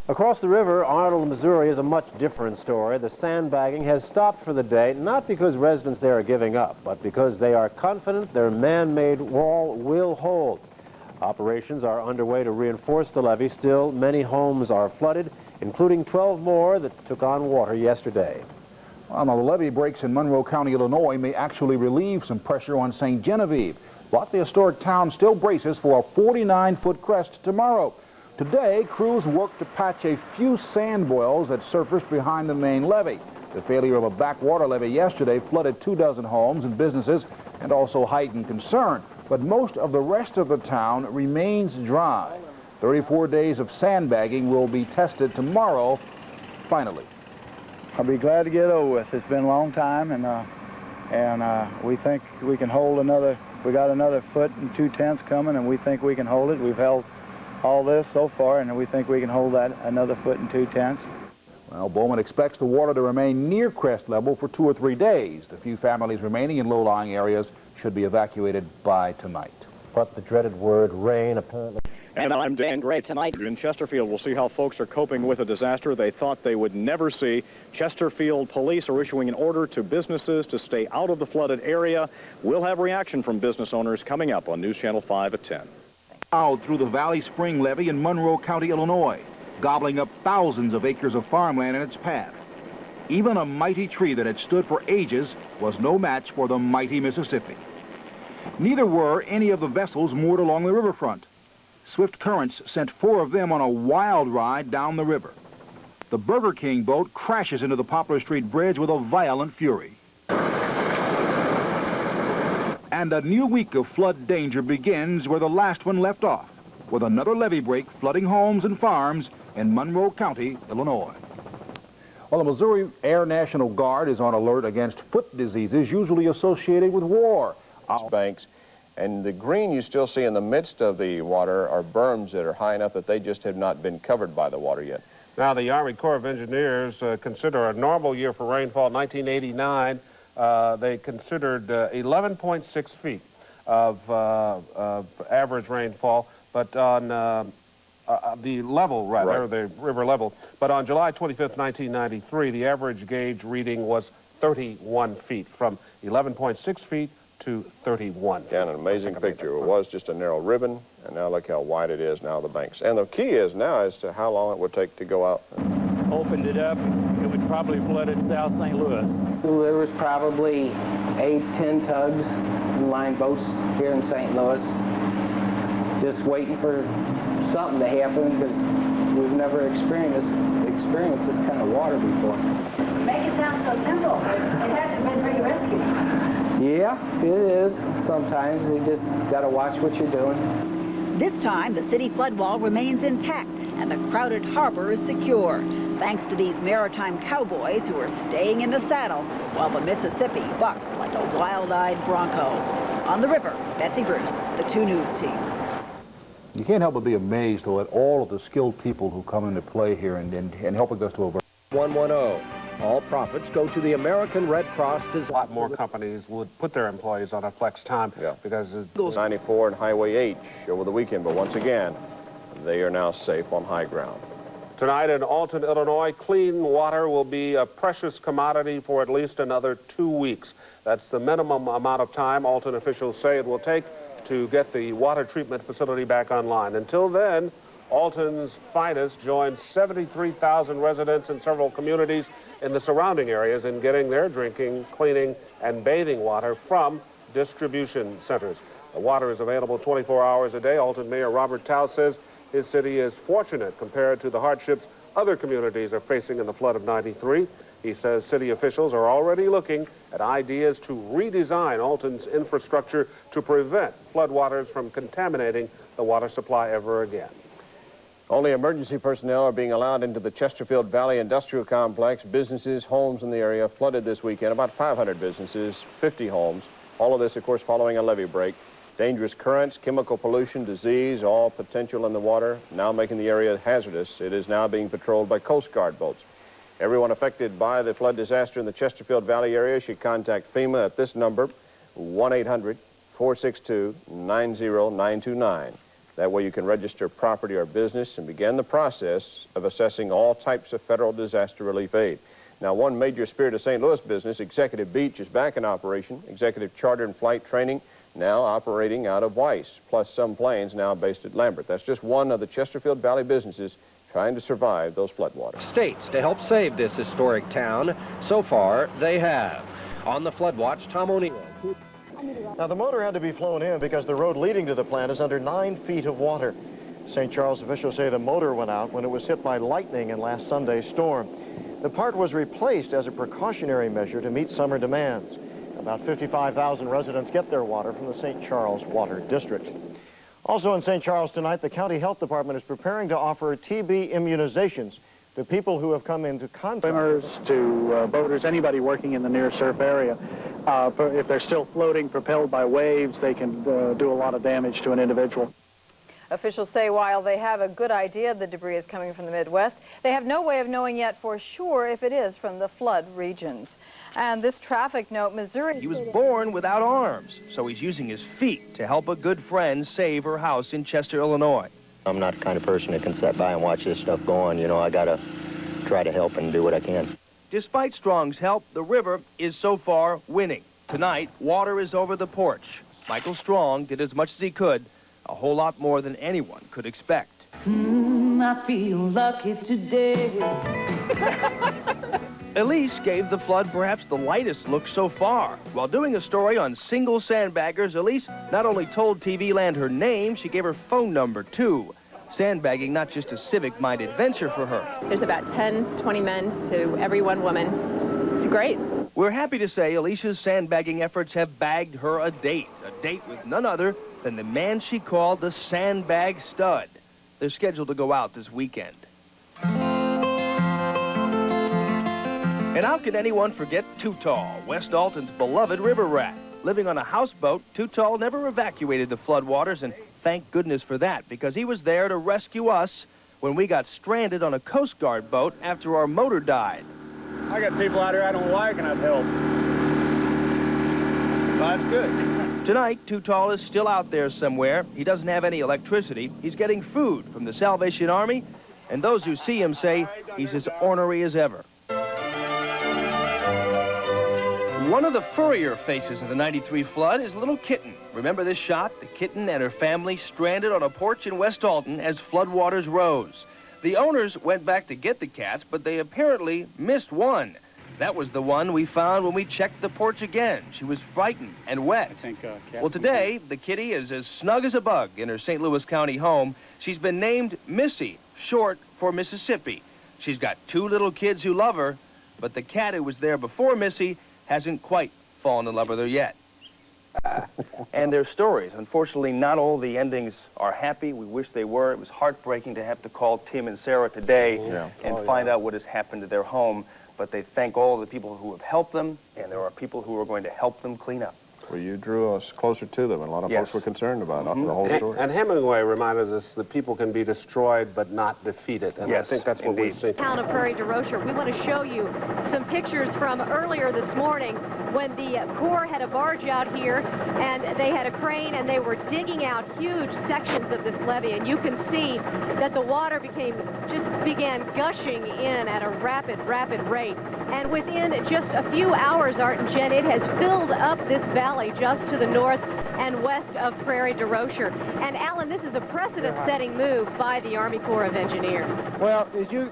Across the river, Arnold, Missouri is a much different story. The sandbagging has stopped for the day, not because residents there are giving up, but because they are confident their man-made wall will hold. Operations are underway to reinforce the levee. Still, many homes are flooded, including 12 more that took on water yesterday. Well, now, the levee breaks in Monroe County, Illinois may actually relieve some pressure on St. Genevieve, but the historic town still braces for a 49-foot crest tomorrow. Today, crews worked to patch a few sand boils that surfaced behind the main levee. The failure of a backwater levee yesterday flooded 24 homes and businesses and also heightened concern. But most of the rest of the town remains dry. 34 days of sandbagging will be tested tomorrow, finally. I'll be glad to get it over with. It's been a long time, and we think we can hold another. We got another 1 2 tenths coming, and we think we can hold it. We've held all this so far, and we think we can hold that another 1 2 tenths. Well, Bowman expects the water to remain near crest level for 2 or 3 days. The few families remaining in low-lying areas should be evacuated by tonight. But the dreaded word rain apparently... And I'm Dan Gray. Tonight in Chesterfield, we'll see how folks are coping with a disaster they thought they would never see. Chesterfield police are issuing an order to businesses to stay out of the flooded area. We'll have reaction from business owners coming up on News Channel 5 at 10. Out through the Valley Spring levee in Monroe County, Illinois, gobbling up thousands of acres of farmland in its path. Even a mighty tree that had stood for ages was no match for the mighty Mississippi. Neither were any of the vessels moored along the riverfront. Swift currents sent 4 of them on a wild ride down the river. The Burger King boat crashes into the Poplar Street Bridge with a violent fury. And a new week of flood danger begins where the last one left off, with another levee break flooding homes and farms in Monroe County, Illinois. Well, the Missouri Air National Guard is on alert against foot diseases usually associated with war. Banks. And the green you still see in the midst of the water are berms that are high enough that they just have not been covered by the water yet. Now, the Army Corps of Engineers consider a normal year for rainfall, 1989, they considered 11.6 feet of average rainfall, but on the level, rather, right, the river level. But on July 25th, 1993, the average gauge reading was 31 feet, from 11.6 feet to 31. Again, an amazing picture. It was just a narrow ribbon, and now look how wide it is now, the banks. And the key is now as to how long it would take to go out. Opened it up, it would probably flood at South St. Louis. There was probably 8, 10 tugs and line boats here in St. Louis, just waiting for something to happen, because we've never experienced this kind of water before. Make it sound so simple. It hasn't been very risky. Yeah, it is. Sometimes you just got to watch what you're doing. This time, the city flood wall remains intact, and the crowded harbor is secure, thanks to these maritime cowboys who are staying in the saddle while the Mississippi bucks like a wild-eyed bronco. On the river, Betsy Bruce, the 2 News team. You can't help but be amazed, though, at all of the skilled people who come into play here and helping us to avert. 110. All profits go to the American Red Cross. A lot more companies would put their employees on a flex time, because it goes 94 and Highway H over the weekend, but once again, they are now safe on high ground. Tonight in Alton, Illinois, clean water will be a precious commodity for at least another 2 weeks. That's the minimum amount of time Alton officials say it will take to get the water treatment facility back online. Until then, Alton's finest joined 73,000 residents in several communities in the surrounding areas in getting their drinking, cleaning, and bathing water from distribution centers. The water is available 24 hours a day. Alton Mayor Robert Tao says his city is fortunate compared to the hardships other communities are facing in the flood of '93. He says city officials are already looking at ideas to redesign Alton's infrastructure to prevent floodwaters from contaminating the water supply ever again. Only emergency personnel are being allowed into the Chesterfield Valley Industrial Complex. Businesses, homes in the area flooded this weekend. About 500 businesses, 50 homes. All of this, of course, following a levee break. Dangerous currents, chemical pollution, disease, all potential in the water, now making the area hazardous. It is now being patrolled by Coast Guard boats. Everyone affected by the flood disaster in the Chesterfield Valley area should contact FEMA at this number, 1-800-462-90929. That way you can register property or business and begin the process of assessing all types of federal disaster relief aid. Now, one major Spirit of St. Louis business, Executive Beach, is back in operation. Executive Charter and Flight Training now operating out of Weiss, plus some planes now based at Lambert. That's just one of the Chesterfield Valley businesses trying to survive those floodwaters. States to help save this historic town. So far, they have. On the Flood Watch, Tom O'Neill. Now, the motor had to be flown in because the road leading to the plant is under 9 feet of water. St. Charles officials say the motor went out when it was hit by lightning in last Sunday's storm. The part was replaced as a precautionary measure to meet summer demands. About 55,000 residents get their water from the St. Charles Water District. Also in St. Charles tonight, the County Health Department is preparing to offer TB immunizations to people who have come into contact. Swimmers to boaters, anybody working in the near surf area. If they're still floating, propelled by waves, they can do a lot of damage to an individual. Officials say while they have a good idea the debris is coming from the Midwest, they have no way of knowing yet for sure if it is from the flood regions. And this traffic note, Missouri... He was born without arms, so he's using his feet to help a good friend save her house in Chester, Illinois. I'm not the kind of person that can sit by and watch this stuff go on. You know, I got to try to help and do what I can. Despite Strong's help, the river is so far winning. Tonight, water is over the porch. Michael Strong did as much as he could, a whole lot more than anyone could expect. I feel lucky today. Elise gave the flood perhaps the lightest look so far. While doing a story on single sandbaggers, Elise not only told TV Land her name, she gave her phone number, too. Sandbagging not just a civic-minded venture for her. There's about 10, 20 men to every one woman. It's great. We're happy to say Elise's sandbagging efforts have bagged her a date with none other than the man she called the Sandbag Stud. They're scheduled to go out this weekend. And how can anyone forget Too Tall, West Alton's beloved river rat? Living on a houseboat, Too Tall never evacuated the floodwaters, and thank goodness for that, because he was there to rescue us when we got stranded on a Coast Guard boat after our motor died. I got people out here I don't like and I've helped. Well, that's good. Tonight, Too Tall is still out there somewhere. He doesn't have any electricity. He's getting food from the Salvation Army, and those who see him say he's as ornery as ever. One of the furrier faces of the '93 flood is Little Kitten. Remember this shot? The kitten and her family stranded on a porch in West Alton as floodwaters rose. The owners went back to get the cats, but they apparently missed one. That was the one we found when we checked the porch again. She was frightened and wet. Well, today, the kitty is as snug as a bug in her St. Louis County home. She's been named Missy, short for Mississippi. She's got 2 little kids who love her, but the cat who was there before Missy hasn't quite fallen in love with her yet. And their stories. Unfortunately, not all the endings are happy. We wish they were. It was heartbreaking to have to call Tim and Sarah today and find out what has happened to their home. But they thank all the people who have helped them, and there are people who are going to help them clean up. Well, you drew us closer to them, and a lot of folks were concerned about the whole story. And Hemingway reminded us that people can be destroyed but not defeated, and I think that's what we've seen. Town of Prairie du Rocher. We want to show you some pictures from earlier this morning when the Corps had a barge out here, and they had a crane, and they were digging out huge sections of this levee, and you can see that the water began gushing in at a rapid rate. And within just a few hours, Art and Jen, it has filled up this valley just to the north and west of Prairie du Rocher. And Alan, this is a precedent-setting move by the Army Corps of Engineers. Well,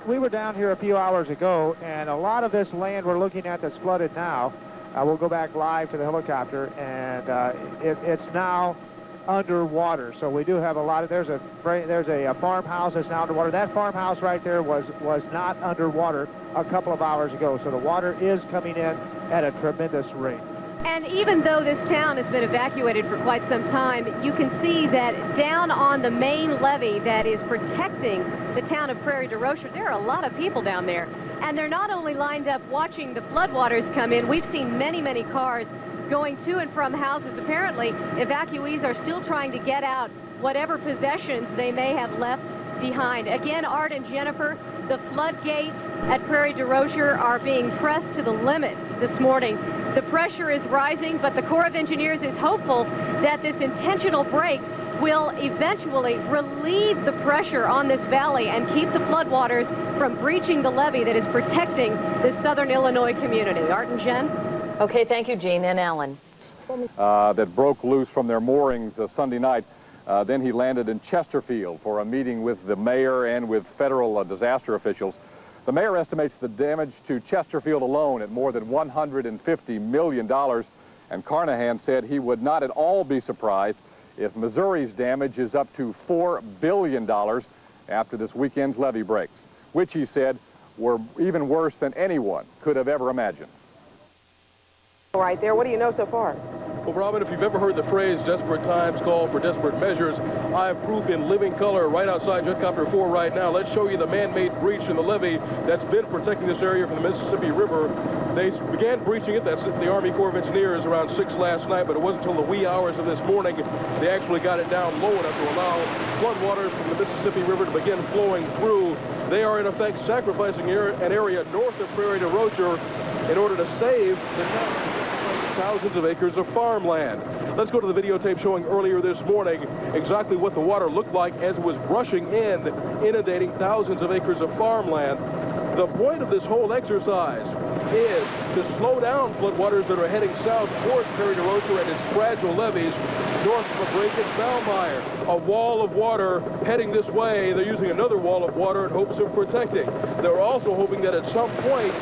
we were down here a few hours ago, and a lot of this land we're looking at that's flooded now, we'll go back live to the helicopter, and it's now underwater. So we do have a lot of, there's a farmhouse that's now underwater. That farmhouse right there was not underwater a couple of hours ago. So the water is coming in at a tremendous rate. And even though this town has been evacuated for quite some time, you can see that down on the main levee that is protecting the town of Prairie du Rocher, there are a lot of people down there. And they're not only lined up watching the floodwaters come in, we've seen many, many cars going to and from houses. Apparently, evacuees are still trying to get out whatever possessions they may have left behind. Again, Art and Jennifer, the floodgates at Prairie du Rocher are being pressed to the limit this morning. The pressure is rising, but the Corps of Engineers is hopeful that this intentional break will eventually relieve the pressure on this valley and keep the floodwaters from breaching the levee that is protecting this southern Illinois community. Art and Jen? Okay, thank you, Jean and Alan. That broke loose from their moorings Sunday night. Then he landed in Chesterfield for a meeting with the mayor and with federal disaster officials. The mayor estimates the damage to Chesterfield alone at more than $150 million, and Carnahan said he would not at all be surprised if Missouri's damage is up to $4 billion after this weekend's levee breaks, which he said were even worse than anyone could have ever imagined. All right there, what do you know so far? Well, Robin, if you've ever heard the phrase, desperate times call for desperate measures, I have proof in living color right outside Jetcopter 4 right now. Let's show you the man-made breach in the levee that's been protecting this area from the Mississippi River. They began breaching it, that's the Army Corps of Engineers, around 6 last night, but it wasn't until the wee hours of this morning they actually got it down low enough to allow floodwaters from the Mississippi River to begin flowing through. They are, in effect, sacrificing an area north of Prairie du Rocher in order to save the thousands of acres of farmland. Let's go to the videotape showing earlier this morning exactly what the water looked like as it was brushing in, inundating thousands of acres of farmland. The point of this whole exercise is to slow down floodwaters that are heading south towards Prairie du Rocher and its fragile levees north of Brake and Bellmeyer. A wall of water heading this way. They're using another wall of water in hopes of protecting. They're also hoping that at some point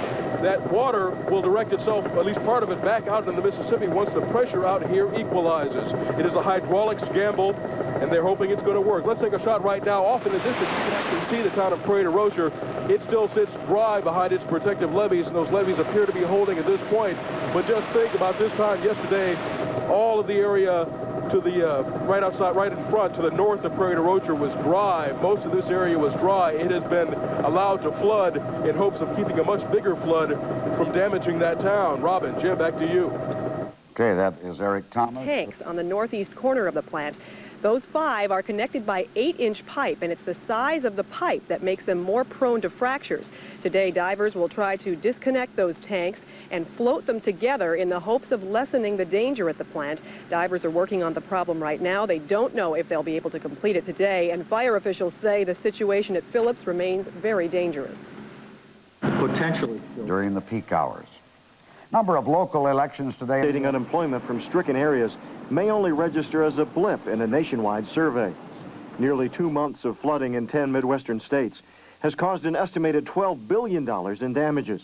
that water will direct itself, at least part of it, back out into the Mississippi once the pressure out here equalizes. It is a hydraulics gamble, and they're hoping it's going to work. Let's take a shot right now. Off in the distance, you can actually see the town of Prairie du Rocher. It still sits dry behind its protective levees, and those levees appear to be holding at this point. But just think about this time yesterday, all of the area to the right outside, right in front, to the north of Prairie du Rocher was dry. Most of this area was dry. It has been allowed to flood in hopes of keeping a much bigger flood from damaging that town. Robin, Jim, back to you. Okay, that is Eric Thomas. Tanks on the northeast corner of the plant. Those 5 are connected by 8-inch pipe, and it's the size of the pipe that makes them more prone to fractures. Today, divers will try to disconnect those tanks and float them together in the hopes of lessening the danger at the plant. Divers are working on the problem right now. They don't know if they'll be able to complete it today, and fire officials say the situation at Phillips remains very dangerous. Potentially during the peak hours. Number of local elections today. Stating unemployment from stricken areas may only register as a blip in a nationwide survey. Nearly 2 months of flooding in 10 Midwestern states has caused an estimated $12 billion in damages.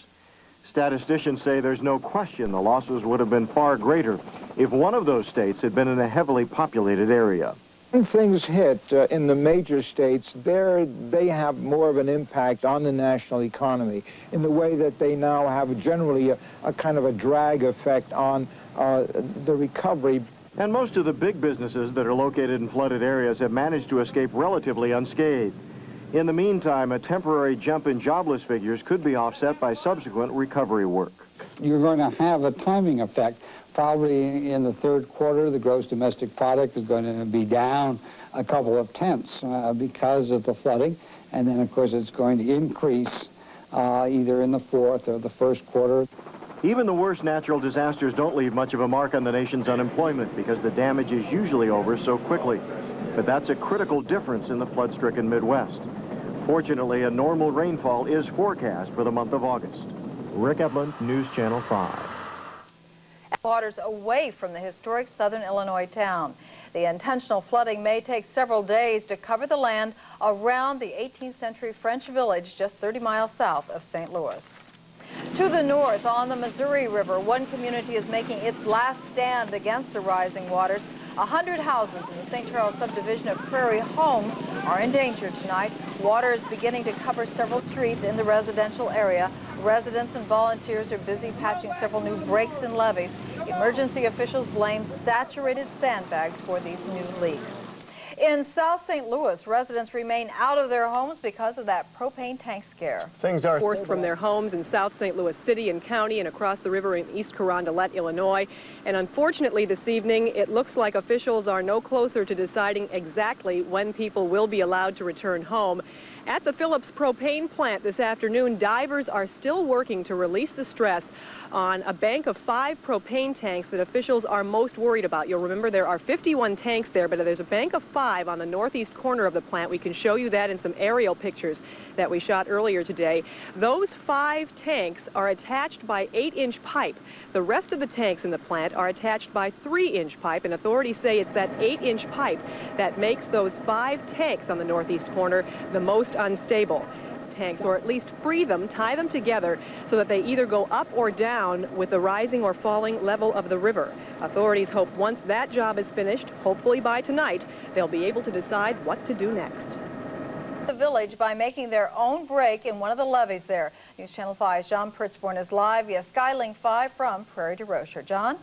Statisticians say there's no question the losses would have been far greater if one of those states had been in a heavily populated area. When things hit in the major states, they have more of an impact on the national economy in the way that they now have generally a kind of a drag effect on the recovery. And most of the big businesses that are located in flooded areas have managed to escape relatively unscathed. In the meantime, a temporary jump in jobless figures could be offset by subsequent recovery work. You're going to have a timing effect. Probably in the third quarter, the gross domestic product is going to be down a couple of tenths because of the flooding. And then, of course, it's going to increase either in the fourth or the first quarter. Even the worst natural disasters don't leave much of a mark on the nation's unemployment because the damage is usually over so quickly. But that's a critical difference in the flood-stricken Midwest. Fortunately, a normal rainfall is forecast for the month of August. Rick Eblin, News Channel 5. Waters away from the historic southern Illinois town. The intentional flooding may take several days to cover the land around the 18th century French village just 30 miles south of St. Louis. To the north, on the Missouri River, one community is making its last stand against the rising waters. 100 houses in the St. Charles subdivision of Prairie Homes are in danger tonight. Water is beginning to cover several streets in the residential area. Residents and volunteers are busy patching several new breaks and levees. Emergency officials blame saturated sandbags for these new leaks. In South St. Louis, residents remain out of their homes because of that propane tank scare. Things are forced from their homes in South St. Louis City and County and across the river in East Carondelet, Illinois. And unfortunately this evening, it looks like officials are no closer to deciding exactly when people will be allowed to return home. At the Phillips propane plant this afternoon, divers are still working to release the stress on a bank of 5 propane tanks that officials are most worried about. You'll remember there are 51 tanks there, but there's a bank of 5 on the northeast corner of the plant. We can show you that in some aerial pictures that we shot earlier today. Those 5 tanks are attached by 8-inch pipe. The rest of the tanks in the plant are attached by 3-inch pipe, and authorities say it's that 8-inch pipe that makes those 5 tanks on the northeast corner the most unstable. Tanks, or at least free them, tie them together so that they either go up or down with the rising or falling level of the river. Authorities hope once that job is finished, hopefully by tonight, they'll be able to decide what to do next. The village by making their own break in one of the levees there. News Channel 5's John Pritzborn is live via Skylink 5 from Prairie du Rocher. John?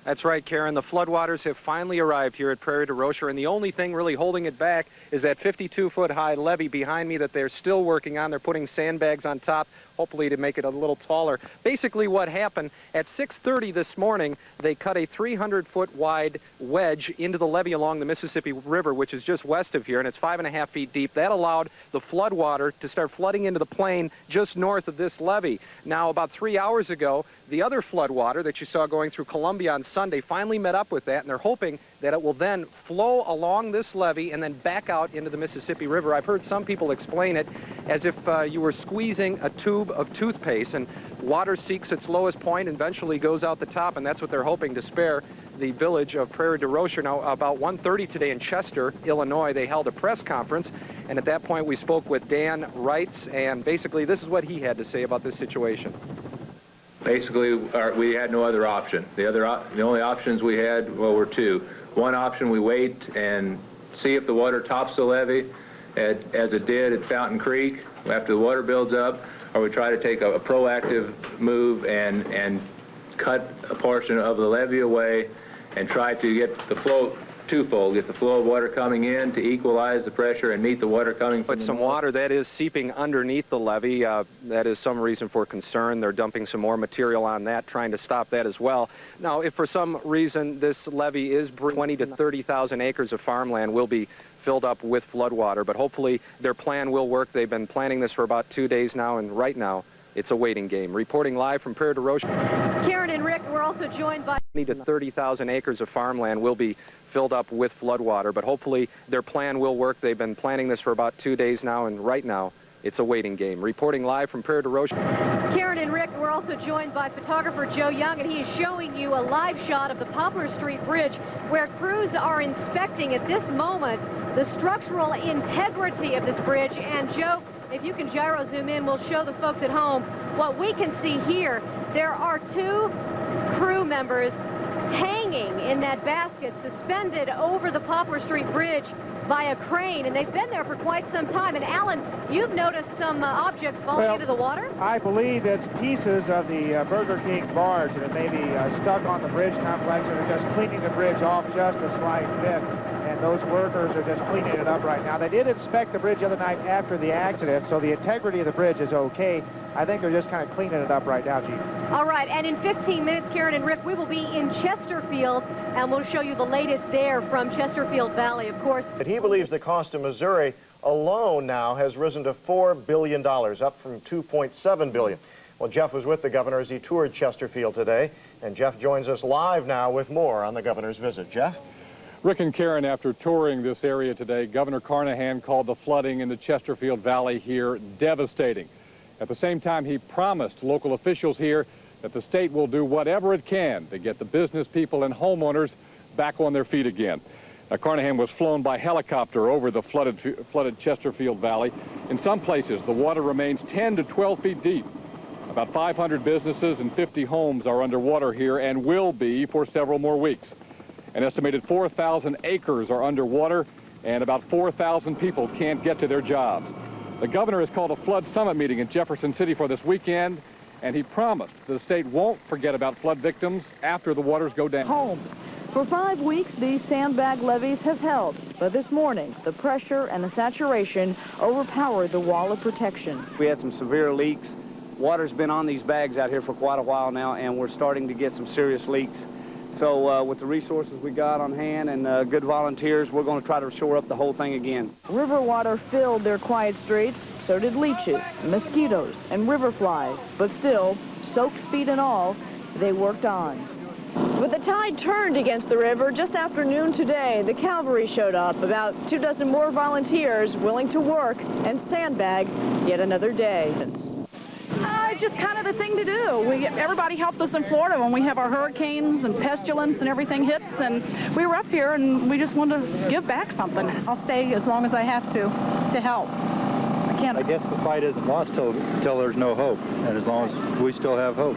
That's right, Karen. The floodwaters have finally arrived here at Prairie du Rocher, and the only thing really holding it back is that 52-foot-high levee behind me that they're still working on. They're putting sandbags on top, hopefully to make it a little taller. Basically what happened, at 6:30 this morning, they cut a 300-foot wide wedge into the levee along the Mississippi River, which is just west of here, and it's 5.5 feet deep. That allowed the floodwater to start flooding into the plain just north of this levee. Now, about 3 hours ago, the other floodwater that you saw going through Columbia on Sunday finally met up with that, and they're hoping that it will then flow along this levee and then back out into the Mississippi River. I've heard some people explain it as if you were squeezing a tube of toothpaste, and water seeks its lowest point and eventually goes out the top, and that's what they're hoping to spare the village of Prairie du Rocher. Now, about 1:30 today in Chester, Illinois, they held a press conference, and at that point we spoke with Dan Wrights, and basically this is what he had to say about this situation. Basically, we had no other option. The only options we had, well, were 2. One option, we wait and see if the water tops the levee, as it did at Fountain Creek after the water builds up, or we try to take a proactive move and cut a portion of the levee away and try to get the flow twofold, get the flow of water coming in to equalize the pressure and meet the water coming from But some water that is seeping underneath the levee, that is some reason for concern. They're dumping some more material on that, trying to stop that as well. Now, if for some reason this levee is 20 to 30,000 acres of farmland will be filled up with floodwater, but hopefully their plan will work. They've been planning this for about 2 days now, and right now it's a waiting game. Reporting live from Prairie du Rocher. Karen and Rick, we're also joined by 20 to 30,000 acres of farmland will be filled up with floodwater, but hopefully their plan will work. They've been planning this for about 2 days now, and right now it's a waiting game. Reporting live from Prairie du Rocher. Karen and Rick, we're also joined by photographer Joe Young, and he is showing you a live shot of the Poplar Street Bridge, where crews are inspecting at this moment the structural integrity of this bridge. And Joe, if you can gyro zoom in, we'll show the folks at home what we can see here. There are 2 crew members hanging in that basket, suspended over the Poplar Street Bridge by a crane, and they've been there for quite some time. And Alan, you've noticed some objects falling into the water? I believe it's pieces of the Burger King barge that may be stuck on the bridge complex, and they're just cleaning the bridge off just a slight bit. And those workers are just cleaning it up right now. They did inspect the bridge the other night after the accident, so the integrity of the bridge is okay. I think they're just kind of cleaning it up right now, Chief. All right, and in 15 minutes, Karen and Rick, we will be in Chesterfield, and we'll show you the latest there from Chesterfield Valley, of course. But he believes the cost of Missouri alone now has risen to $4 billion, up from $2.7 billion. Well, Jeff was with the governor as he toured Chesterfield today, and Jeff joins us live now with more on the governor's visit. Jeff? Rick and Karen, after touring this area today, Governor Carnahan called the flooding in the Chesterfield Valley here devastating. At the same time, he promised local officials here that the state will do whatever it can to get the business people and homeowners back on their feet again. Carnahan was flown by helicopter over the flooded Chesterfield Valley. In some places, the water remains 10 to 12 feet deep. About 500 businesses and 50 homes are underwater here and will be for several more weeks. An estimated 4,000 acres are underwater, and about 4,000 people can't get to their jobs. The governor has called a flood summit meeting in Jefferson City for this weekend, and he promised the state won't forget about flood victims after the waters go down. Homes. For 5 weeks, these sandbag levees have held, but this morning, the pressure and the saturation overpowered the wall of protection. We had some severe leaks. Water's been on these bags out here for quite a while now, and we're starting to get some serious leaks. So with the resources we got on hand and good volunteers, we're going to try to shore up the whole thing again. River water filled their quiet streets. So did leeches, mosquitoes, and river flies. But still, soaked feet and all, they worked on. But the tide turned against the river just after noon today. The cavalry showed up, about 24 more volunteers willing to work and sandbag yet another day. It's just kind of the thing to do. Everybody helps us in Florida when we have our hurricanes and pestilence and everything hits, and we were up here and we just wanted to give back something. I'll stay as long as I have to help. I guess the fight isn't lost till there's no hope, and as long as we still have hope.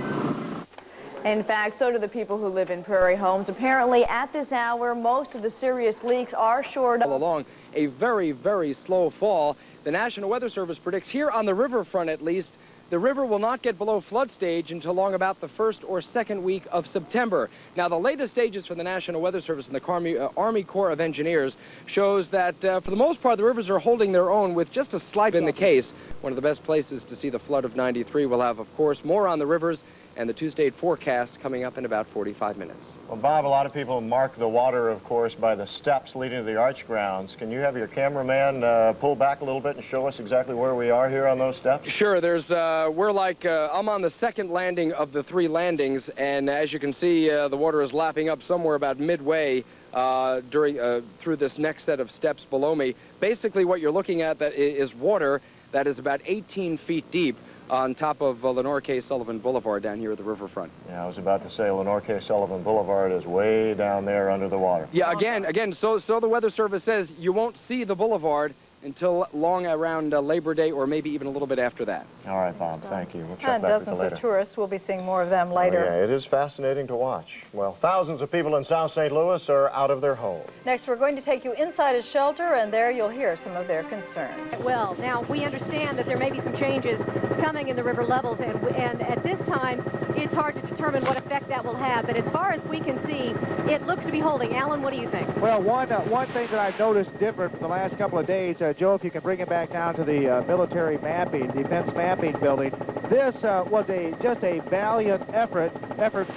In fact, so do the people who live in prairie homes. Apparently, at this hour, most of the serious leaks are shored up. All along, a very, very slow fall. The National Weather Service predicts here on the riverfront, at least, the river will not get below flood stage until along about the first or second week of September. Now, the latest stages from the National Weather Service and the Army Corps of Engineers shows that, for the most part, the rivers are holding their own with just a slight in the case. One of the best places to see the flood of '93. We'll have, of course, more on the rivers and the two-state forecast coming up in about 45 minutes. Well, Bob, a lot of people mark the water, of course, by the steps leading to the arch grounds. Can you have your cameraman pull back a little bit and show us exactly where we are here on those steps? Sure. We're like, I'm on the second landing of the 3 landings, and as you can see, the water is lapping up somewhere about midway through this next set of steps below me. Basically, what you're looking at is water that is about 18 feet deep on top of Lenore K. Sullivan Boulevard down here at the riverfront. Yeah, I was about to say Lenore K. Sullivan Boulevard is way down there under the water. Yeah, again, so the Weather Service says you won't see the boulevard until long around Labor Day or maybe even a little bit after that. All right, Bob, thank you. We'll check And back with you dozens later. of tourists. We'll be seeing more of them later. Oh, yeah, it is fascinating to watch. Well, thousands of people in South St. Louis are out of their homes. Next, we're going to take you inside a shelter, and there you'll hear some of their concerns. Well, now, we understand that there may be some changes coming in the river levels, and at this time, it's hard to determine what effect that will have. But as far as we can see, it looks to be holding. Alan, what do you think? Well, one thing that I've noticed different from the last couple of days, Joe, if you can bring it back down to the military mapping, defense mapping building, this was just a valiant effort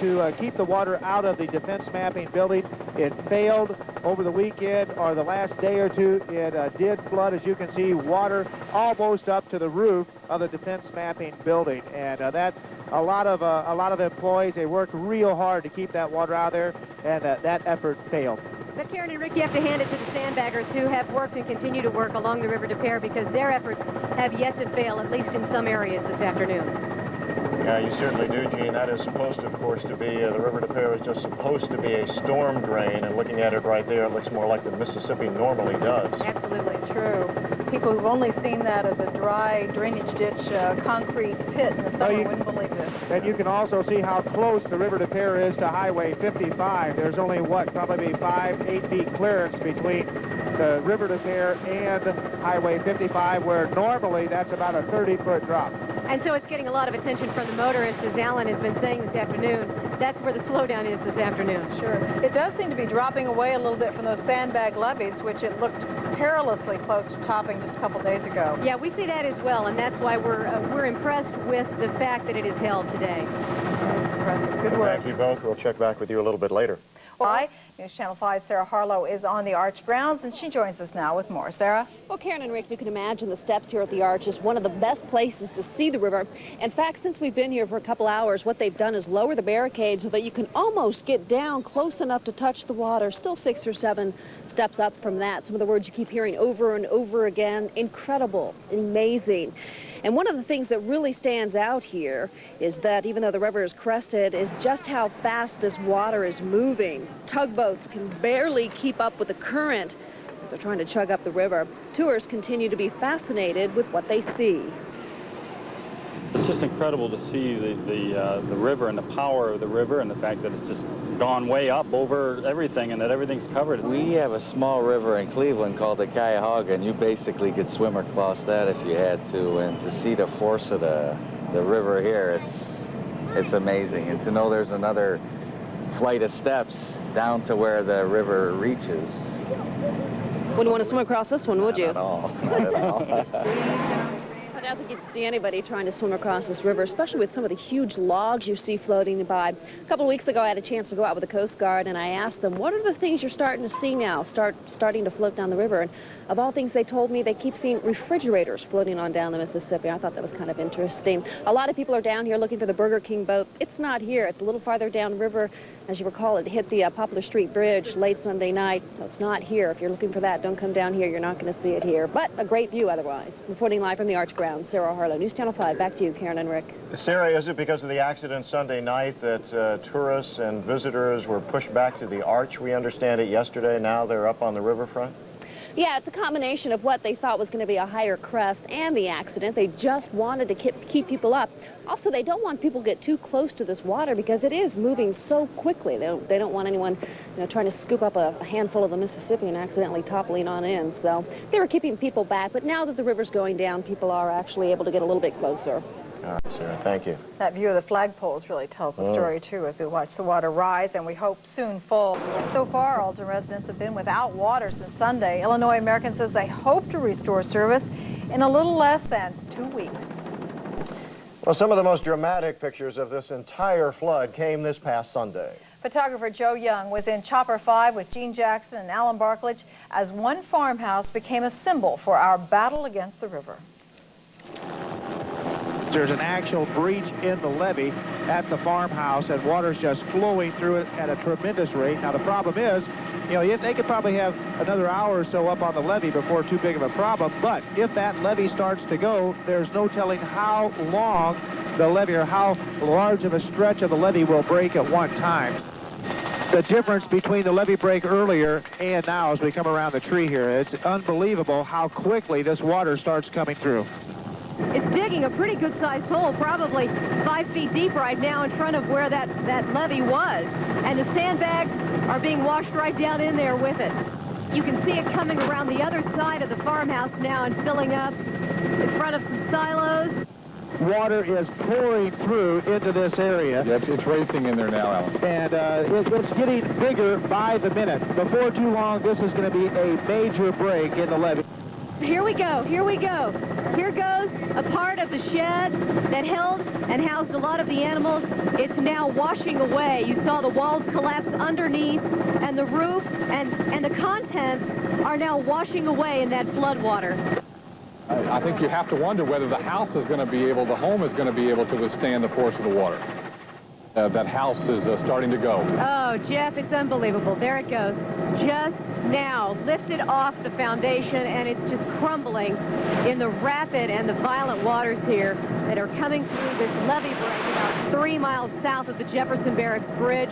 to keep the water out of the defense mapping building. It failed over the weekend or the last day or two. It did flood, as you can see, water almost up to the roof of the defense mapping building, and that a lot of employees, they worked real hard to keep that water out there, and that effort failed. But Karen and Rick, you have to hand it to the sandbaggers who have worked and continue to work along the River des Peres, because their efforts have yet to fail, at least in some areas this afternoon. Yeah, you certainly do, Gene. That is supposed, of course, to be, the River des Peres is just supposed to be a storm drain, and looking at it right there, it looks more like the Mississippi normally does. Absolutely true. People who've only seen that as a dry drainage ditch, concrete pit in the summer wouldn't believe this. And you can also see how close the River des Peres is to Highway 55. There's only, probably 5-8 feet clearance between the River des Peres and Highway 55, where normally that's about a 30-foot drop. And so it's getting a lot of attention from the motorists, as Alan has been saying this afternoon. That's where the slowdown is this afternoon. Sure. It does seem to be dropping away a little bit from those sandbag levees, which it looked perilously close to topping just a couple days ago. Yeah, we see that as well, and that's why we're impressed with the fact that it is held today. That's impressive. Good work. Thank you both. We'll check back with you a little bit later. Hi, News Channel 5's Sarah Harlow is on the Arch grounds, and she joins us now with more. Sarah? Well, Karen and Rick, you can imagine the steps here at the Arch is one of the best places to see the river. In fact, since we've been here for a couple hours, what they've done is lower the barricade so that you can almost get down close enough to touch the water. Still 6 or 7 steps up from that. Some of the words you keep hearing over and over again. Incredible, amazing. And one of the things that really stands out here is that even though the river is crested, is just how fast this water is moving. Tugboats can barely keep up with the current. They're trying to chug up the river. Tourists continue to be fascinated with what they see. It's just incredible to see the river and the power of the river, and the fact that it's just gone way up over everything and that everything's covered. We have a small river in Cleveland called the Cuyahoga, and you basically could swim across that if you had to. And to see the force of the river here, it's amazing. And to know there's another flight of steps down to where the river reaches. Wouldn't want to swim across this one, would you? Not at all. Not at all. I don't think you'd see anybody trying to swim across this river, especially with some of the huge logs you see floating by. A couple of weeks ago, I had a chance to go out with the Coast Guard, and I asked them, what are the things you're starting to see now, starting to float down the river? And of all things, they told me they keep seeing refrigerators floating on down the Mississippi. I thought that was kind of interesting. A lot of people are down here looking for the Burger King boat. It's not here. It's a little farther downriver. As you recall, it hit the Poplar Street Bridge late Sunday night, so it's not here. If you're looking for that, don't come down here. You're not going to see it here. But a great view otherwise. Reporting live from the Arch Grounds, Sarah Harlow, News Channel 5. Back to you, Karen and Rick. Sarah, is it because of the accident Sunday night that tourists and visitors were pushed back to the Arch? We understand it yesterday. Now they're up on the riverfront? Yeah, it's a combination of what they thought was going to be a higher crest and the accident. They just wanted to keep people up. Also, they don't want people to get too close to this water because it is moving so quickly. They don't want anyone, trying to scoop up a handful of the Mississippi and accidentally toppling on in. So they were keeping people back. But now that the river's going down, people are actually able to get a little bit closer. All right, Sarah, thank you. That view of the flagpoles really tells the story, too, as we watch the water rise and we hope soon fall. So far, Alton residents have been without water since Sunday. Illinois American says they hope to restore service in a little less than 2 weeks. Well, some of the most dramatic pictures of this entire flood came this past Sunday. Photographer Joe Young was in Chopper 5 with Gene Jackson and Alan Barklage as one farmhouse became a symbol for our battle against the river. There's an actual breach in the levee at the farmhouse, and water's just flowing through it at a tremendous rate. Now, the problem is, they could probably have another hour or so up on the levee before too big of a problem, but if that levee starts to go, there's no telling how long the levee or how large of a stretch of the levee will break at one time. The difference between the levee break earlier and now as we come around the tree here, it's unbelievable how quickly this water starts coming through. It's digging a pretty good-sized hole, probably 5 feet deep right now in front of where that levee was. And the sandbags are being washed right down in there with it. You can see it coming around the other side of the farmhouse now and filling up in front of some silos. Water is pouring through into this area. Yeah, it's racing in there now, Alan. And it's getting bigger by the minute. Before too long, this is going to be a major break in the levee. Here we go, here we go. Here goes a part of the shed that held and housed a lot of the animals. It's now washing away. You saw the walls collapse underneath, and the roof and the contents are now washing away in that flood water. I think you have to wonder whether the home is going to be able to withstand the force of the water. That house is starting to go. Oh, Jeff, it's unbelievable. There it goes. Just now lifted off the foundation, and it's just crumbling in the rapid and the violent waters here that are coming through this levee break about 3 miles south of the Jefferson Barracks Bridge.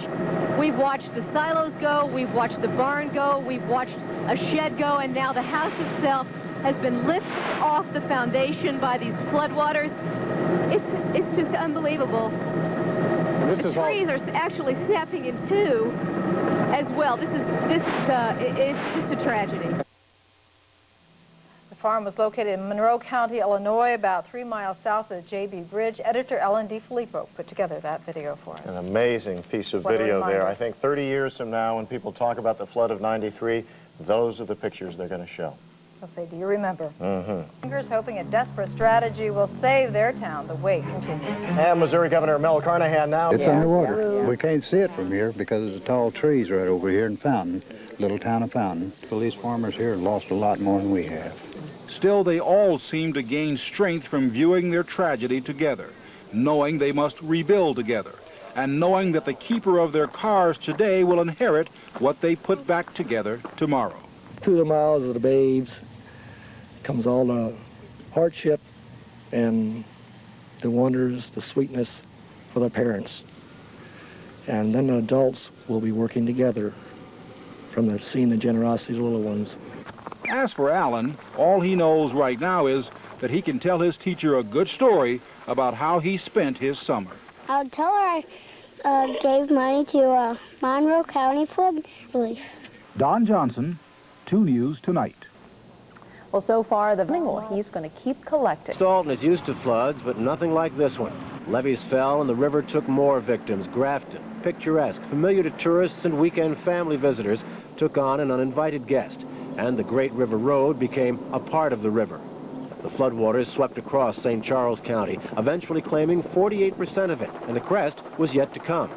We've watched the silos go, we've watched the barn go, we've watched a shed go, and now the house itself has been lifted off the foundation by these floodwaters. It's just unbelievable. The trees are actually snapping in two as well. It's just a tragedy. The farm was located in Monroe County, Illinois, about 3 miles south of the J.B. Bridge. Editor Ellen DiFilippo put together that video for us. An amazing piece of video there. I think 30 years from now, when people talk about the flood of '93, those are the pictures they're going to show. They'll say, do you remember? Fingers hoping a desperate strategy will save their town. The wait continues. And Missouri Governor Mel Carnahan now. It's underwater. We can't see it from here because of the tall trees right over here in Fountain, little town of Fountain. Well, these farmers here have lost a lot more than we have. Still, they all seem to gain strength from viewing their tragedy together, knowing they must rebuild together, and knowing that the keeper of their cars today will inherit what they put back together tomorrow. Through the mouths of the babes comes all the hardship and the wonders, the sweetness for the parents. And then the adults will be working together from seeing the generosity of the little ones. As for Alan, all he knows right now is that he can tell his teacher a good story about how he spent his summer. I'll tell her I gave money to Monroe County Flood Relief. Don Johnson, 2 News Tonight. Well, so far, he's going to keep collecting. Staunton is used to floods, but nothing like this one. Levees fell and the river took more victims. Grafton, picturesque, familiar to tourists and weekend family visitors, took on an uninvited guest. And the Great River Road became a part of the river. The floodwaters swept across St. Charles County, eventually claiming 48% of it, and the crest was yet to come.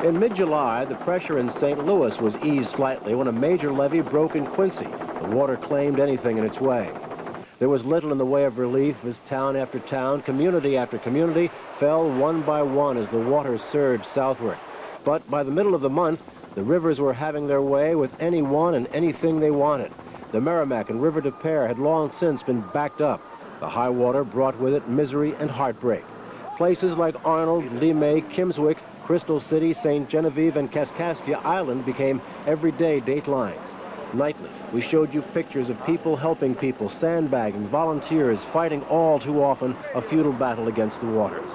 In mid-July, the pressure in St. Louis was eased slightly when a major levee broke in Quincy. The water claimed anything in its way. There was little in the way of relief as town after town, community after community, fell one by one as the water surged southward. But by the middle of the month, the rivers were having their way with anyone and anything they wanted. The Merrimack and River des Peres had long since been backed up. The high water brought with it misery and heartbreak. Places like Arnold, Limay, Kimmswick, Crystal City, St. Genevieve, and Kaskaskia Island became everyday datelines. Nightly, we showed you pictures of people helping people, sandbagging, volunteers, fighting all too often a futile battle against the waters.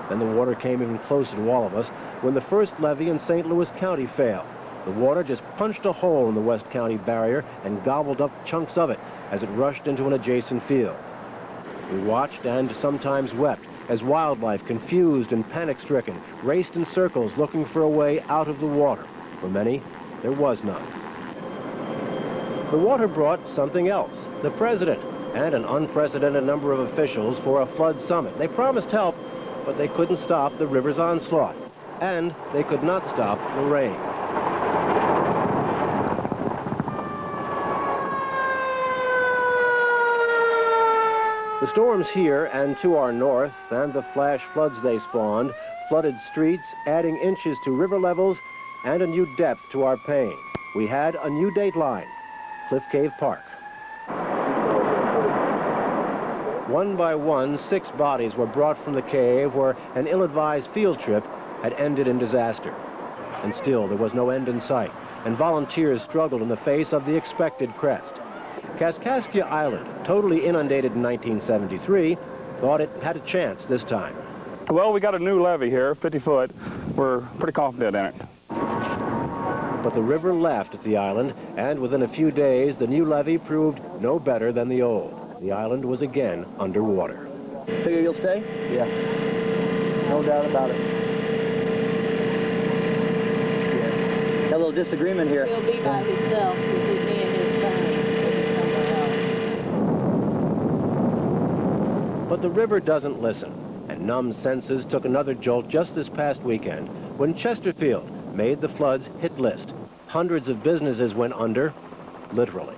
Then the water came even closer to all of us when the first levee in St. Louis County failed. The water just punched a hole in the West County barrier and gobbled up chunks of it as it rushed into an adjacent field. We watched and sometimes wept as wildlife, confused and panic-stricken, raced in circles looking for a way out of the water. For many, there was none. The water brought something else, the president and an unprecedented number of officials for a flood summit. They promised help, but they couldn't stop the river's onslaught, and they could not stop the rain. The storms here and to our north and the flash floods they spawned flooded streets, adding inches to river levels and a new depth to our pain. We had a new dateline, Cliff Cave Park. One by one, 6 bodies were brought from the cave where an ill-advised field trip had ended in disaster. And still there was no end in sight, and volunteers struggled in the face of the expected crest. Kaskaskia Island, totally inundated in 1973, thought it had a chance this time. Well, we got a new levee here, 50 foot. We're pretty confident in it. But the river laughed at the island, and within a few days, the new levee proved no better than the old. The island was again underwater. Figure you'll stay? Yeah. No doubt about it. Yeah. Got a little disagreement here. He'll be by himself between me and his son. But the river doesn't listen, and numb senses took another jolt just this past weekend when Chesterfield made the flood's hit list. Hundreds of businesses went under, literally.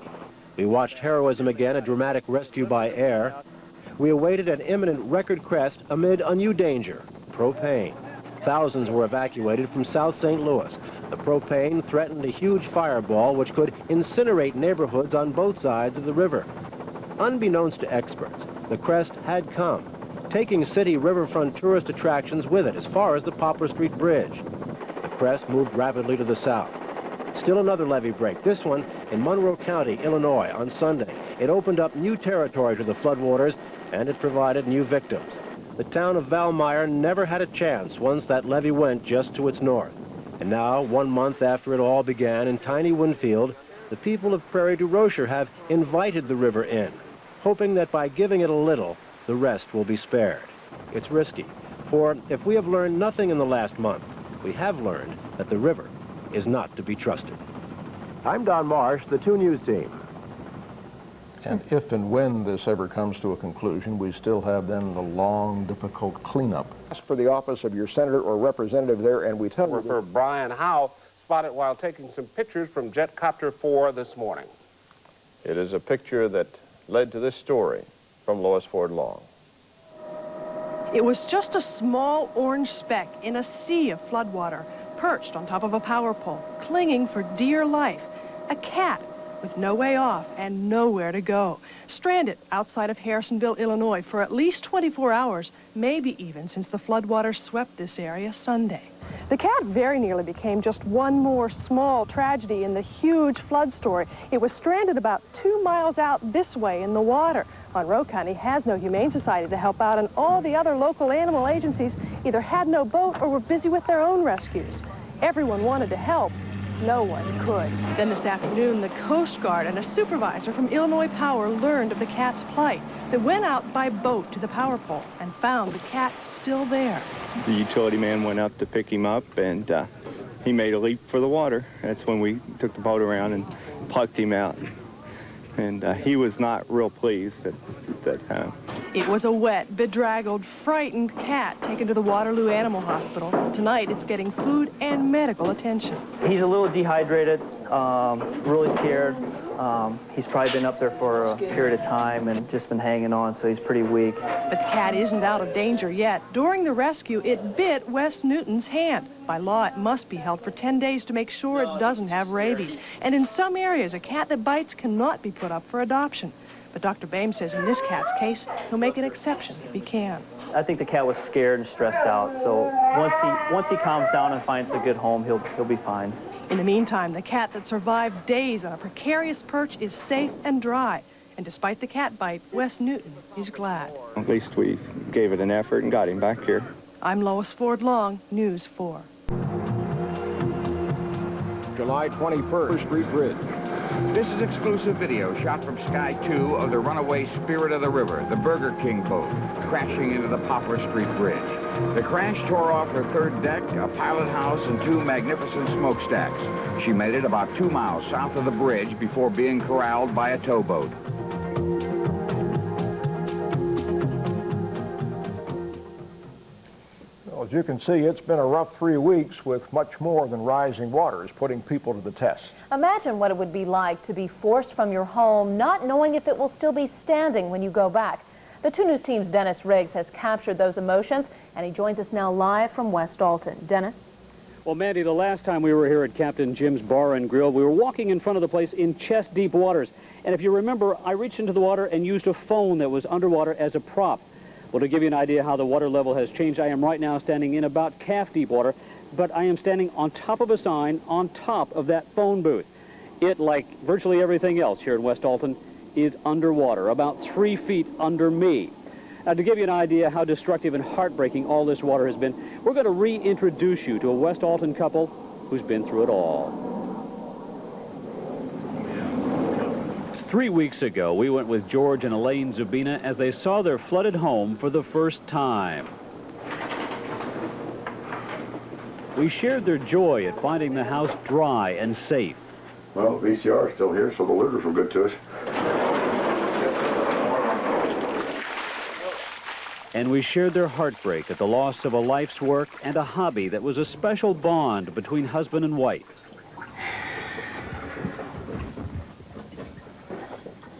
We watched heroism again, a dramatic rescue by air. We awaited an imminent record crest amid a new danger, propane. Thousands were evacuated from South St. Louis. The propane threatened a huge fireball which could incinerate neighborhoods on both sides of the river. Unbeknownst to experts, the crest had come, taking city riverfront tourist attractions with it as far as the Poplar Street Bridge. The crest moved rapidly to the south. Still another levee break, this one in Monroe County, Illinois, on Sunday. It opened up new territory to the floodwaters, and it provided new victims. The town of Valmeyer never had a chance once that levee went just to its north. And now, 1 month after it all began in tiny Winfield, the people of Prairie du Rocher have invited the river in, hoping that by giving it a little, the rest will be spared. It's risky, for if we have learned nothing in the last month, we have learned that the river is not to be trusted. I'm Don Marsh, the 2 News team. And if and when this ever comes to a conclusion, we still have then the long, difficult cleanup. Ask for the office of your senator or representative there, and we tell you... For Brian Howe, spotted while taking some pictures from Jetcopter 4 this morning. It is a picture that led to this story from Lois Ford Long. It was just a small orange speck in a sea of floodwater, perched on top of a power pole, clinging for dear life. A cat with no way off and nowhere to go, stranded outside of Harrisonville, Illinois for at least 24 hours, maybe even since the floodwaters swept this area Sunday. The cat very nearly became just one more small tragedy in the huge flood story. It was stranded about 2 miles out this way in the water. Monroe County has no humane society to help out, and all the other local animal agencies either had no boat or were busy with their own rescues. Everyone wanted to help. No one could. Then this afternoon, the Coast Guard and a supervisor from Illinois Power learned of the cat's plight. They went out by boat to the power pole and found the cat still there. The utility man went up to pick him up, and he made a leap for the water. That's when we took the boat around and plucked him out. And he was not real pleased at that time. It was a wet, bedraggled, frightened cat taken to the Waterloo Animal Hospital. Tonight, it's getting food and medical attention. He's a little dehydrated, really scared. He's probably been up there for a period of time and just been hanging on, so he's pretty weak. But the cat isn't out of danger yet. During the rescue, it bit Wes Newton's hand. By law, it must be held for 10 days to make sure it doesn't have rabies. And in some areas, a cat that bites cannot be put up for adoption. But Dr. Boehm says in this cat's case, he'll make an exception if he can. I think the cat was scared and stressed out, so once he calms down and finds a good home, he'll be fine. In the meantime, the cat that survived days on a precarious perch is safe and dry. And despite the cat bite, Wes Newton is glad. At least we gave it an effort and got him back here. I'm Lois Ford Long, News 4. July 21st, Street Bridge. This is exclusive video shot from Sky 2 of the runaway Spirit of the River, the Burger King boat, crashing into the Poplar Street Bridge. The crash tore off her third deck, a pilot house, and 2 magnificent smokestacks. She made it about 2 miles south of the bridge before being corralled by a towboat. Well, as you can see, it's been a rough 3 weeks with much more than rising waters putting people to the test. Imagine what it would be like to be forced from your home, not knowing if it will still be standing when you go back. The 2 News team's Dennis Riggs has captured those emotions, and he joins us now live from West Alton. Dennis? Well, Mandy, the last time we were here at Captain Jim's Bar and Grill, we were walking in front of the place in chest-deep waters. And if you remember, I reached into the water and used a phone that was underwater as a prop. Well, to give you an idea how the water level has changed, I am right now standing in about calf-deep water, but I am standing on top of a sign on top of that phone booth. It, like virtually everything else here in West Alton, is underwater, about 3 feet under me. Now, to give you an idea how destructive and heartbreaking all this water has been, we're going to reintroduce you to a West Alton couple who's been through it all. 3 weeks ago, we went with George and Elaine Zubina as they saw their flooded home for the first time. We shared their joy at finding the house dry and safe. Well, VCR is still here, so the looters were good to us. And we shared their heartbreak at the loss of a life's work and a hobby that was a special bond between husband and wife.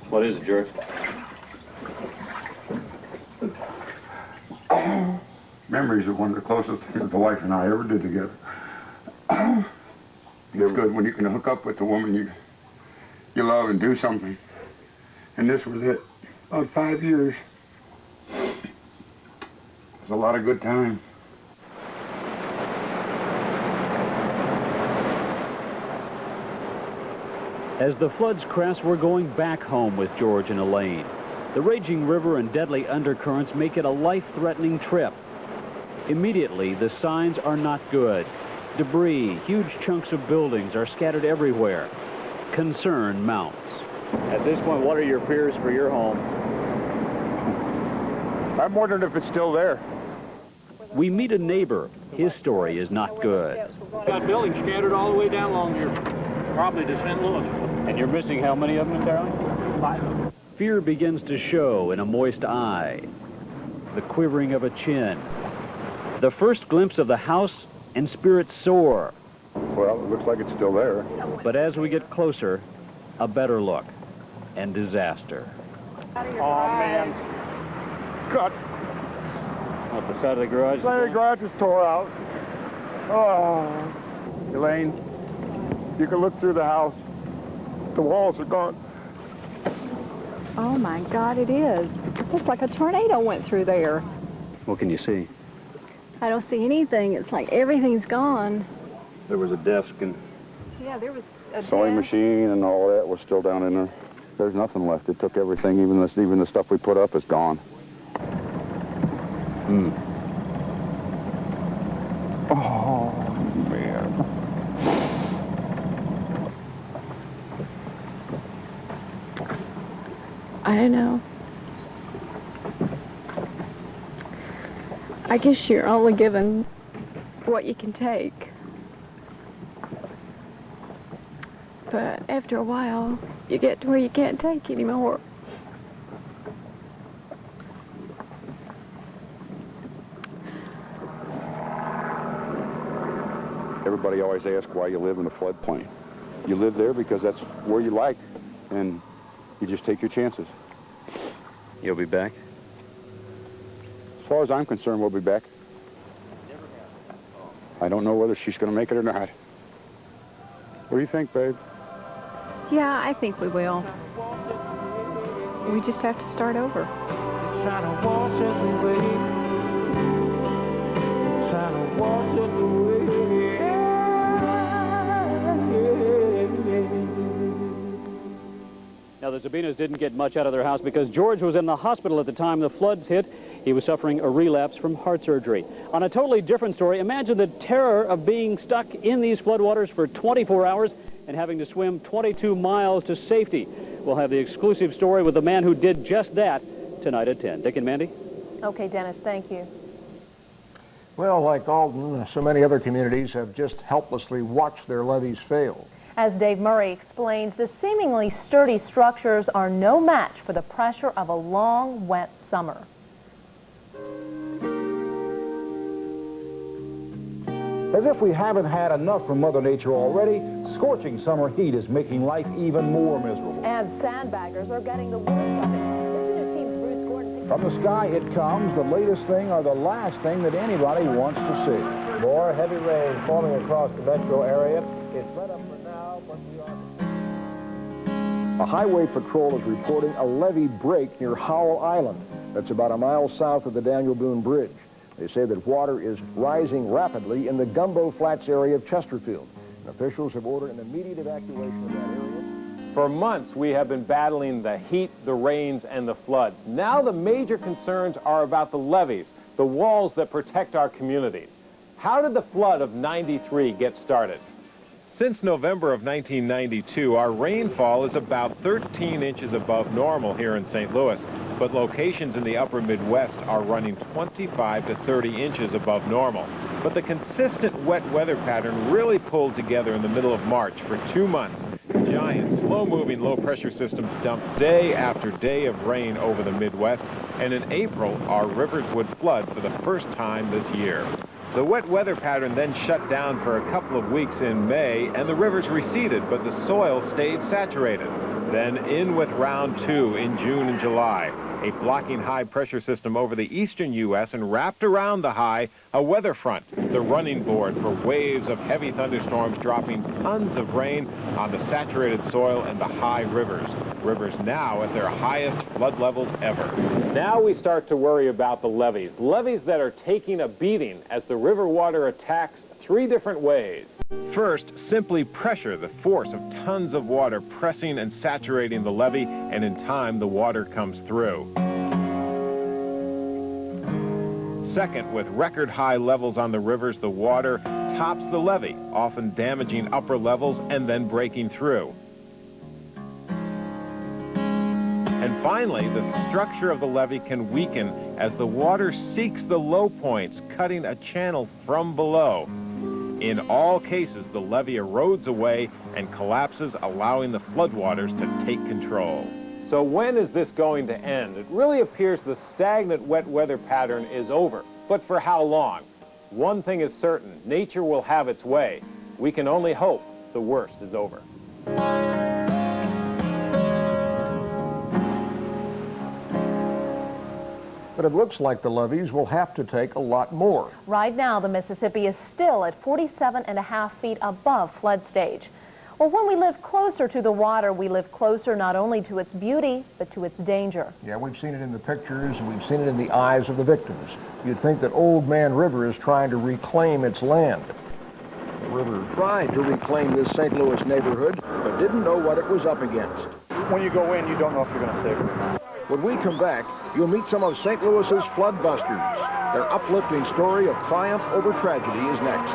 What is it, George? Memories are one of the closest things the wife and I ever did together. It's good when you can hook up with the woman you love and do something. And this was it. About 5 years. It was a lot of good time. As the floods crest, we're going back home with George and Elaine. The raging river and deadly undercurrents make it a life-threatening trip. Immediately, the signs are not good. Debris, huge chunks of buildings are scattered everywhere. Concern mounts. At this point, what are your fears for your home? I'm wondering if it's still there. We meet a neighbor. His story is not good. Got buildings scattered all the way down along here, probably to St. Louis. And you're missing how many of them, Darrell? 5. Fear begins to show in a moist eye, the quivering of a chin, the first glimpse of the house, and spirits soar. Well, it looks like it's still there. But as we get closer, a better look, and disaster. Oh, man. God. What, the side of the garage? The side of the garage was tore out. Oh. Elaine, you can look through the house. The walls are gone. Oh, my God, it is. It looks like a tornado went through there. What can you see? I don't see anything. It's like everything's gone. There was a desk and Yeah, there was a sewing machine and all that was still down in there. There's nothing left. It took everything. Even the stuff we put up is gone. Oh, man. I don't know. I guess you're only given what you can take. but after a while, you get to where you can't take anymore. Everybody always asks why you live in a floodplain. You live there because that's where you like, and you just take your chances. You'll be back? As far as I'm concerned, we'll be back. I don't know whether she's going to make it or not. What do you think, babe? Yeah, I think we will. We just have to start over. Trying to wash us away. Trying to wash us away. Now, the Sabinas didn't get much out of their house because George was in the hospital at the time the floods hit. He was suffering a relapse from heart surgery. On a totally different story, imagine the terror of being stuck in these floodwaters for 24 hours and having to swim 22 miles to safety. We'll have the exclusive story with the man who did just that tonight at 10. Dick and Mandy? Okay, Dennis, thank you. Well, like Alden, so many other communities have just helplessly watched their levees fail. As Dave Murray explains, the seemingly sturdy structures are no match for the pressure of a long, wet summer. As if we haven't had enough from Mother Nature already, scorching summer heat is making life even more miserable. And sandbaggers are getting the worst of it. Listen to Team Bruce Gordon. From the sky it comes, the latest thing or the last thing that anybody wants to see. More heavy rain forming across the metro area. It's let up for now, but we are... A highway patrol is reporting a levee break near Howell Island. That's about a mile south of the Daniel Boone Bridge. They say that water is rising rapidly in the Gumbo Flats area of Chesterfield. And officials have ordered an immediate evacuation of that area. For months, we have been battling the heat, the rains, and the floods. Now the major concerns are about the levees, the walls that protect our communities. How did the flood of '93 get started? Since November of 1992, our rainfall is about 13 inches above normal here in St. Louis, but locations in the upper Midwest are running 25 to 30 inches above normal. But the consistent wet weather pattern really pulled together in the middle of March for 2 months. Giant, slow-moving low-pressure systems dumped day after day of rain over the Midwest, and in April, our rivers would flood for the first time this year. The wet weather pattern then shut down for a couple of weeks in May, and the rivers receded, but the soil stayed saturated. Then in with round 2 in June and July. A blocking high-pressure system over the eastern U.S. and wrapped around the high, a weather front, the running board for waves of heavy thunderstorms dropping tons of rain on the saturated soil and the high rivers. Rivers now at their highest flood levels ever. Now we start to worry about the levees. Levees that are taking a beating as the river water attacks 3 different ways. First, simply pressure, the force of tons of water pressing and saturating the levee, and in time the water comes through. Second, with record high levels on the rivers, the water tops the levee, often damaging upper levels and then breaking through. And finally, the structure of the levee can weaken as the water seeks the low points, cutting a channel from below. In all cases, the levee erodes away and collapses, allowing the floodwaters to take control. So when is this going to end? It really appears the stagnant wet weather pattern is over. But for how long? One thing is certain, nature will have its way. We can only hope the worst is over. But it looks like the levees will have to take a lot more. Right now, the Mississippi is still at 47.5 feet above flood stage. Well, when we live closer to the water, we live closer not only to its beauty, but to its danger. Yeah, we've seen it in the pictures, and we've seen it in the eyes of the victims. You'd think that Old Man River is trying to reclaim its land. The river tried to reclaim this St. Louis neighborhood, but didn't know what it was up against. When you go in, you don't know if you're going to save it or not. When we come back, you'll meet some of St. Louis's floodbusters. Their uplifting story of triumph over tragedy is next.